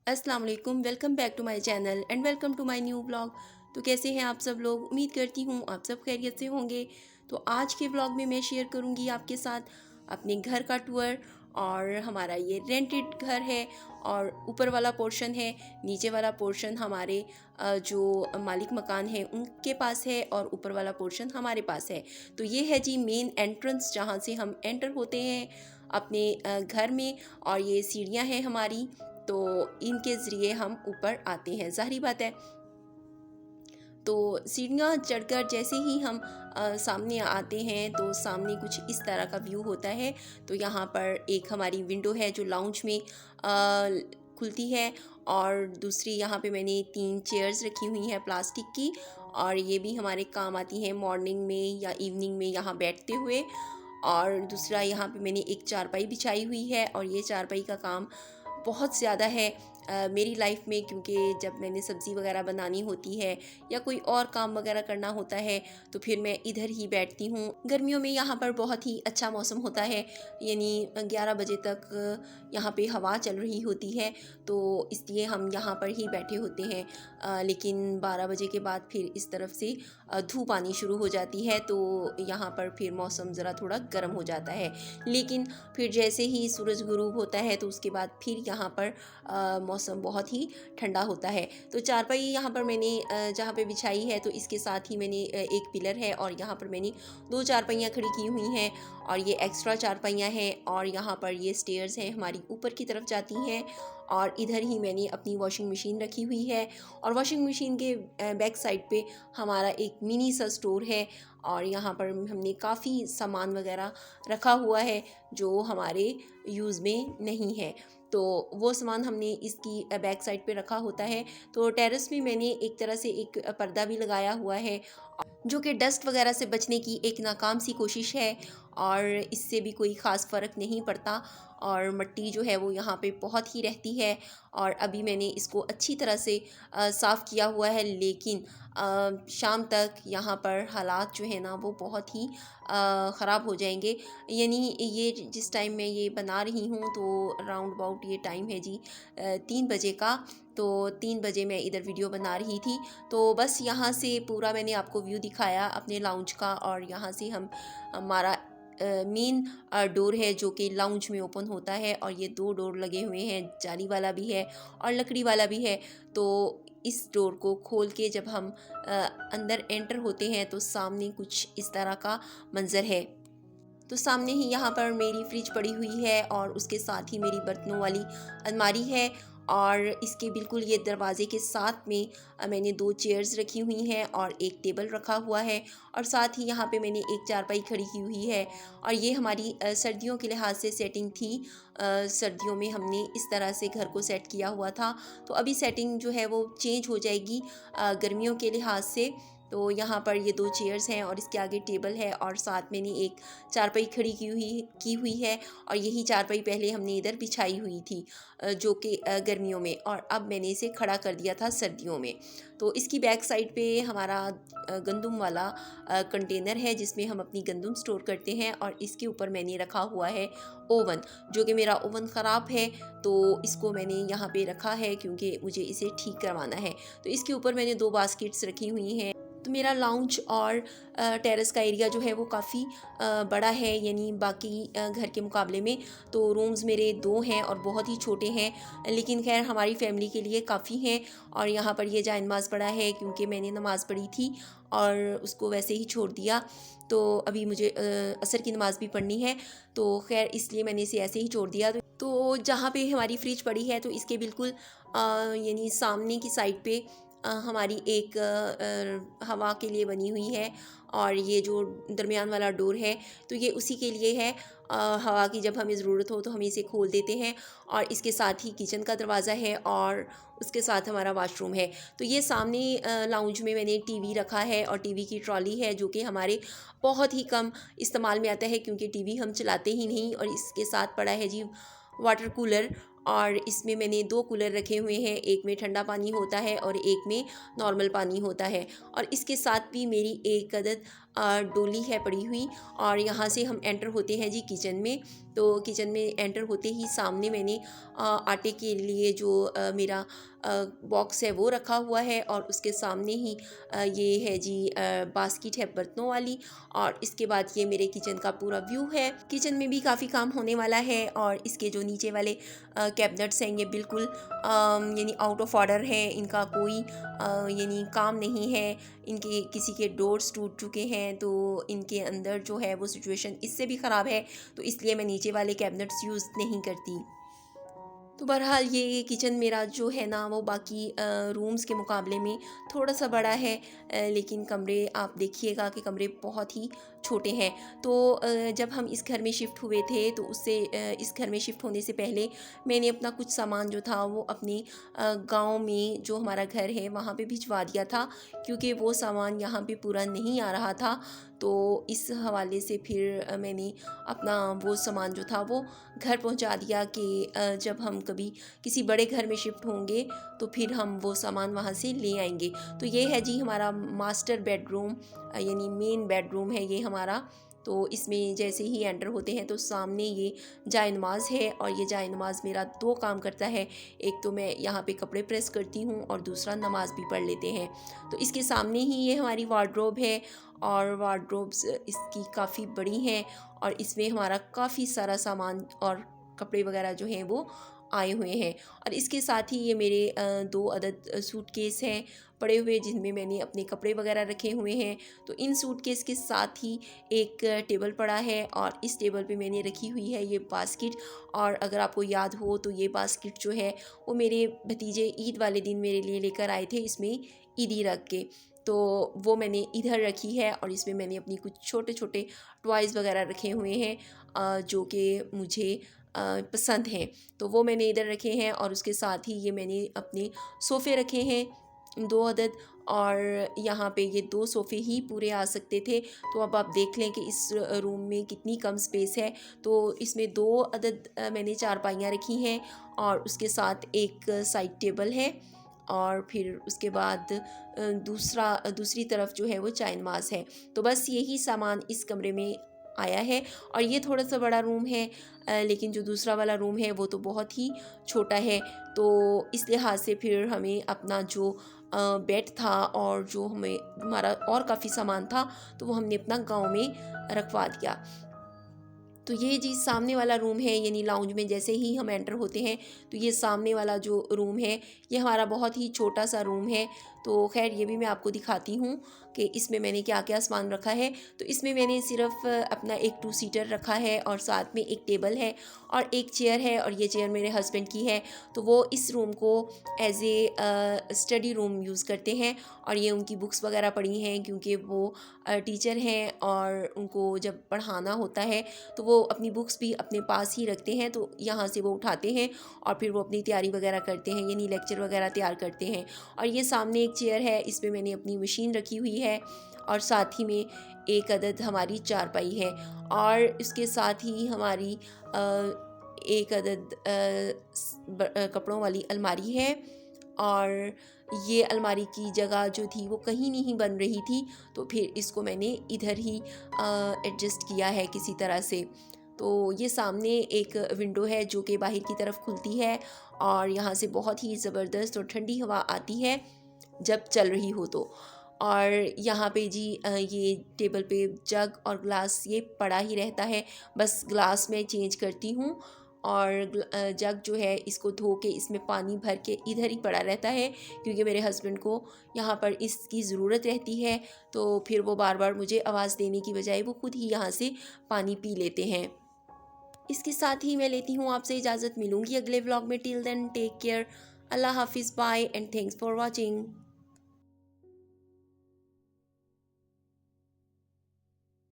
अस्सलाम वालेकुम, welcome back to my channel and welcome to my new blog. तो कैसे हैं आप सब लोग? उम्मीद करती हूँ आप सब खैरियत से होंगे। तो आज के ब्लॉग में मैं शेयर करूँगी आपके साथ अपने घर का टूर। और हमारा ये रेंटेड घर है और ऊपर वाला पोर्शन है, नीचे वाला पोर्शन हमारे जो मालिक मकान है उनके पास है और ऊपर वाला पोर्शन हमारे पास है। तो ये है जी मेन एंट्रेंस जहाँ से हम एंटर होते हैं अपने घर में। और ये सीढ़ियाँ हैं हमारी, तो इनके ज़रिए हम ऊपर आते हैं, ज़ाहिर बात है। तो सीढ़ियाँ चढ़कर जैसे ही हम सामने आते हैं तो सामने कुछ इस तरह का व्यू होता है। तो यहाँ पर एक हमारी विंडो है जो लाउंज में खुलती है, और दूसरी यहाँ पे मैंने 3 चेयर्स रखी हुई हैं प्लास्टिक की, और ये भी हमारे काम आती हैं मॉर्निंग में या इवनिंग में यहाँ बैठते हुए। और दूसरा यहाँ पे मैंने एक चारपाई बिछाई हुई है, और ये चारपाई का काम बहुत ज़्यादा है मेरी लाइफ में, क्योंकि जब मैंने सब्ज़ी वगैरह बनानी होती है या कोई और काम वगैरह करना होता है तो फिर मैं इधर ही बैठती हूँ। गर्मियों में यहाँ पर बहुत ही अच्छा मौसम होता है, यानी 11 बजे तक यहाँ पे हवा चल रही होती है, तो इसलिए हम यहाँ पर ही बैठे होते हैं। लेकिन 12 बजे के बाद फिर इस तरफ से धूप आनी शुरू हो जाती है, तो यहाँ पर फिर मौसम ज़रा थोड़ा गर्म हो जाता है। लेकिन फिर जैसे ही सूरज गुरूब होता है तो उसके बाद फिर यहाँ पर मौसम बहुत ही ठंडा होता है। तो चारपाई यहाँ पर मैंने जहाँ पे बिछाई है तो इसके साथ ही मैंने एक पिलर है, और यहाँ पर मैंने 2 चारपाइयाँ खड़ी की हुई हैं, और ये एक्स्ट्रा चारपाइयाँ हैं। और यहाँ पर ये स्टेयर्स हैं हमारी ऊपर की तरफ जाती हैं, और इधर ही मैंने अपनी वॉशिंग मशीन रखी हुई है। और वॉशिंग मशीन के बैक साइड पे हमारा एक मिनी सा स्टोर है, और यहाँ पर हमने काफ़ी सामान वगैरह रखा हुआ है जो हमारे यूज़ में नहीं है, तो वो सामान हमने इसकी बैक साइड पे रखा होता है। तो टेरेस में मैंने एक तरह से एक पर्दा भी लगाया हुआ है जो कि डस्ट वगैरह से बचने की एक नाकाम सी कोशिश है, और इससे भी कोई ख़ास फ़र्क नहीं पड़ता। और मिट्टी जो है वो यहाँ पे बहुत ही रहती है, और अभी मैंने इसको अच्छी तरह से साफ़ किया हुआ है, लेकिन शाम तक यहाँ पर हालात जो है ना वो बहुत ही ख़राब हो जाएंगे। यानी ये जिस टाइम मैं ये बना रही हूँ तो राउंड अबाउट ये टाइम है जी 3 बजे का। तो 3 बजे मैं इधर वीडियो बना रही थी, तो बस यहाँ से पूरा मैंने आपको व्यू दिखाया अपने लाउंज का। और यहाँ से हमारा मेन डोर है जो कि लाउंज में ओपन होता है, और ये 2 डोर लगे हुए हैं, जाली वाला भी है और लकड़ी वाला भी है। तो इस डोर को खोल के जब हम अंदर एंटर होते हैं तो सामने कुछ इस तरह का मंज़र है। तो सामने ही यहाँ पर मेरी फ्रिज पड़ी हुई है, और उसके साथ ही मेरी बर्तनों वाली अलमारी है, और इसके बिल्कुल ये दरवाज़े के साथ में मैंने 2 चेयर्स रखी हुई हैं और एक टेबल रखा हुआ है, और साथ ही यहाँ पे मैंने एक चारपाई खड़ी की हुई है। और ये हमारी सर्दियों के लिहाज से सेटिंग थी। सर्दियों में हमने इस तरह से घर को सेट किया हुआ था, तो अभी सेटिंग जो है वो चेंज हो जाएगी गर्मियों के लिहाज से। तो यहाँ पर ये 2 चेयर्स हैं और इसके आगे टेबल है, और साथ मैंने एक चारपाई खड़ी की हुई है। और यही चारपाई पहले हमने इधर बिछाई हुई थी जो कि गर्मियों में, और अब मैंने इसे खड़ा कर दिया था सर्दियों में। तो इसकी बैक साइड पे हमारा गंदम वाला कंटेनर है जिसमें हम अपनी गंदम स्टोर करते हैं, और इसके ऊपर मैंने रखा हुआ है ओवन, जो कि मेरा ओवन ख़राब है, तो इसको मैंने यहाँ पे रखा है क्योंकि मुझे इसे ठीक करवाना है। तो इसके ऊपर मैंने 2 बास्केट्स रखी हुई हैं। तो मेरा लाउंज और टेरेस का एरिया जो है वो काफ़ी बड़ा है, यानी बाकी घर के मुकाबले में। तो रूम्स मेरे 2 हैं और बहुत ही छोटे हैं, लेकिन खैर हमारी फैमिली के लिए काफ़ी हैं। और यहाँ पर ये जाए नमाज़ पढ़ा है क्योंकि मैंने नमाज़ पढ़ी थी और उसको वैसे ही छोड़ दिया, तो अभी मुझे असर की नमाज़ भी पढ़नी है, तो खैर इसलिए मैंने इसे ऐसे ही छोड़ दिया। तो जहाँ पे हमारी फ्रिज पड़ी है तो इसके बिल्कुल यानी सामने की साइड पे हमारी एक हवा के लिए बनी हुई है, और ये जो दरमियान वाला डोर है तो ये उसी के लिए है। हवा की जब हमें ज़रूरत हो तो हम इसे खोल देते हैं, और इसके साथ ही किचन का दरवाज़ा है और उसके साथ हमारा वाशरूम है। तो ये सामने लाउंज में मैंने टीवी रखा है, और टीवी की ट्रॉली है जो कि हमारे बहुत ही कम इस्तेमाल में आता है क्योंकि टीवी हम चलाते ही नहीं। और इसके साथ पड़ा है जी वाटर कूलर, और इसमें मैंने 2 कूलर रखे हुए हैं, एक में ठंडा पानी होता है और एक में नॉर्मल पानी होता है। और इसके साथ भी मेरी एक अदद डोली है पड़ी हुई। और यहाँ से हम एंटर होते हैं जी किचन में। तो किचन में एंटर होते ही सामने मैंने आटे के लिए जो मेरा बॉक्स है वो रखा हुआ है, और उसके सामने ही ये है जी बास्केट है बर्तनों वाली। और इसके बाद ये मेरे किचन का पूरा व्यू है। किचन में भी काफ़ी काम होने वाला है, और इसके जो नीचे वाले कैबिनेट्स हैं ये बिल्कुल यानी आउट ऑफ ऑर्डर है, इनका कोई यानी काम नहीं है। इनके किसी के डोर्स टूट चुके हैं, तो इनके अंदर जो है वो सिचुएशन इससे भी ख़राब है, तो इसलिए मैं नीचे वाले कैबिनेट्स यूज़ नहीं करती। तो बहरहाल ये किचन मेरा जो है ना वो बाकी रूम्स के मुकाबले में थोड़ा सा बड़ा है, लेकिन कमरे आप देखिएगा कि कमरे बहुत ही छोटे हैं। तो जब हम इस घर में शिफ्ट हुए थे तो उससे इस घर में शिफ्ट होने से पहले मैंने अपना कुछ सामान जो था वो अपने गांव में जो हमारा घर है वहाँ पे भिजवा दिया था, क्योंकि वो सामान यहाँ पे पूरा नहीं आ रहा था। तो इस हवाले से फिर मैंने अपना वो सामान जो था वो घर पहुंचा दिया कि जब हम कभी किसी बड़े घर में शिफ्ट होंगे तो फिर हम वो सामान वहाँ से ले आएंगे। तो ये है जी हमारा मास्टर बेडरूम, यानी मेन बेडरूम है ये हमारा। तो इसमें जैसे ही एंटर होते हैं तो सामने ये जाए नमाज है, और ये जाए नमाज मेरा दो काम करता है। एक तो मैं यहाँ पे कपड़े प्रेस करती हूँ, और दूसरा नमाज भी पढ़ लेते हैं। तो इसके सामने ही ये हमारी वार्डरोब है, और वार्डरोब्स इसकी काफ़ी बड़ी हैं, और इसमें हमारा काफ़ी सारा सामान और कपड़े वगैरह जो हैं वो आए हुए हैं। और इसके साथ ही ये मेरे 2 अदद सूटकेस हैं पड़े हुए, जिनमें मैंने अपने कपड़े वगैरह रखे हुए हैं। तो इन सूटकेस के साथ ही एक टेबल पड़ा है, और इस टेबल पे मैंने रखी हुई है ये बास्केट। और अगर आपको याद हो तो ये बास्केट जो है वो मेरे भतीजे ईद वाले दिन मेरे लिए लेकर आए थे, इसमें ईदी रख के। तो वो मैंने इधर रखी है, और इसमें मैंने अपनी कुछ छोटे छोटे टॉयज़ वगैरह रखे हुए हैं जो कि मुझे पसंद हैं। तो वो मैंने इधर रखे हैं, और उसके साथ ही ये मैंने अपने सोफ़े रखे हैं 2 अदद। और यहाँ पे ये 2 सोफ़े ही पूरे आ सकते थे। तो अब आप देख लें कि इस रूम में कितनी कम स्पेस है। तो इसमें 2 अदद मैंने चारपाइयाँ रखी हैं, और उसके साथ एक साइड टेबल है, और फिर उसके बाद दूसरी तरफ जो है वो चाय नमाज़ है। तो बस यही सामान इस कमरे में आया है। और ये थोड़ा सा बड़ा रूम है, लेकिन जो दूसरा वाला रूम है वो तो बहुत ही छोटा है। तो इस लिहाज से फिर हमें अपना जो बेड था, और जो हमें हमारा और काफ़ी सामान था, तो वो हमने अपना गांव में रखवा दिया। तो ये जी सामने वाला रूम है, यानी लाउंज में जैसे ही हम एंटर होते हैं तो ये सामने वाला जो रूम है ये हमारा बहुत ही छोटा सा रूम है। तो खैर ये भी मैं आपको दिखाती हूँ कि इसमें मैंने क्या क्या सामान रखा है। तो इसमें मैंने सिर्फ अपना एक 2 सीटर रखा है, और साथ में एक टेबल है और एक चेयर है, और ये चेयर मेरे हस्बैंड की है। तो वो इस रूम को as a study room use करते हैं, और ये उनकी बुक्स वगैरह पड़ी हैं, क्योंकि वो टीचर हैं, और उनको जब पढ़ाना होता है तो वो अपनी बुक्स भी अपने पास ही रखते हैं। तो यहाँ से वो उठाते हैं और फिर वो अपनी तैयारी वगैरह करते हैं, यानी लेक्चर वगैरह तैयार करते हैं। और ये सामने एक चेयर है, इसमें मैंने अपनी मशीन रखी हुई है, और साथ ही में एक अदद हमारी चारपाई है, और इसके साथ ही हमारी एक अदद कपड़ों वाली अलमारी है। और ये अलमारी की जगह जो थी वो कहीं नहीं बन रही थी, तो फिर इसको मैंने इधर ही एडजस्ट किया है किसी तरह से। तो ये सामने एक विंडो है जो कि बाहर की तरफ खुलती है, और यहाँ से बहुत ही ज़बरदस्त और ठंडी हवा आती है जब चल रही हो तो। और यहाँ पे जी ये टेबल पे जग और ग्लास ये पड़ा ही रहता है, बस ग्लास मैं चेंज करती हूँ, और जग जो है इसको धो के इसमें पानी भर के इधर ही पड़ा रहता है, क्योंकि मेरे हस्बैंड को यहाँ पर इसकी ज़रूरत रहती है। तो फिर वो बार बार मुझे आवाज़ देने की बजाय वो खुद ही यहाँ से पानी पी लेते हैं। इसके साथ ही मैं लेती हूँ आपसे इजाज़त, मिलूँगी अगले व्लॉग में। टिल देन टेक केयर, अल्लाह हाफिज़, bye and thanks for watching.